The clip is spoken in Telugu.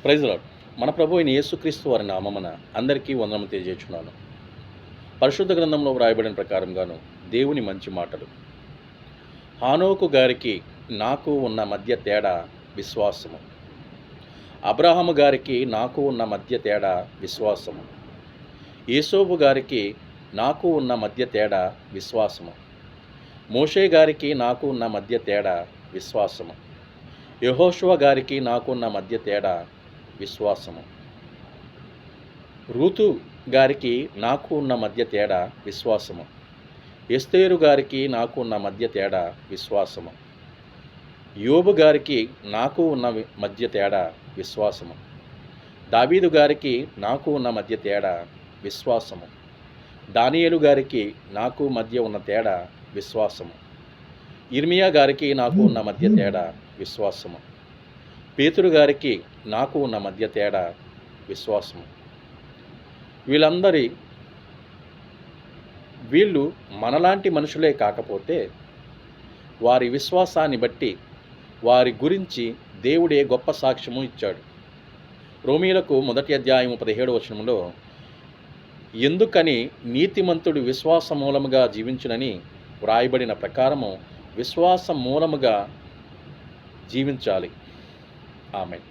Praise lord. మన ప్రభు అయిన యేసుక్రీస్తు వారి నామమున అందరికీ వందనము తెలియజేస్తున్నాను. పరిశుద్ధ గ్రంథంలో వ్రాయబడిన ప్రకారంగాను దేవుని మంచి మాటలు. హానోకు గారికి నాకు ఉన్న మధ్య తేడా విశ్వాసము. అబ్రహాము గారికి నాకు ఉన్న మధ్య తేడా విశ్వాసము. యేసోబు గారికి నాకు ఉన్న మధ్య తేడా విశ్వాసము. మోషే గారికి నాకు ఉన్న మధ్య తేడా విశ్వాసము. యెహోషువ గారికి నాకున్న మధ్య తేడా విశ్వాసము. రూతు గారికి నాకు ఉన్న మధ్య తేడా విశ్వాసము. ఎస్తేరు గారికి నాకు ఉన్న మధ్య తేడా విశ్వాసము. యోబు గారికి నాకు ఉన్న మధ్య తేడా విశ్వాసము. దావీదు గారికి నాకు ఉన్న మధ్య తేడా విశ్వాసము. దానియేలు గారికి నాకు మధ్య ఉన్న తేడా విశ్వాసము. ఇర్మియా గారికి నాకు ఉన్న మధ్య తేడా విశ్వాసము. పేతురు గారికి నాకు ఉన్న మధ్య తేడా విశ్వాసము. వీళ్ళు మనలాంటి మనుషులే కాకపోతే వారి విశ్వాసాన్ని బట్టి వారి గురించి దేవుడే గొప్ప సాక్ష్యము ఇచ్చాడు. రోమీయులకు 1:17 ఎందుకని నీతిమంతుడు విశ్వాస మూలముగా జీవించునని వ్రాయబడిన ప్రకారము విశ్వాస మూలముగా జీవించాలి. ఆమేన్.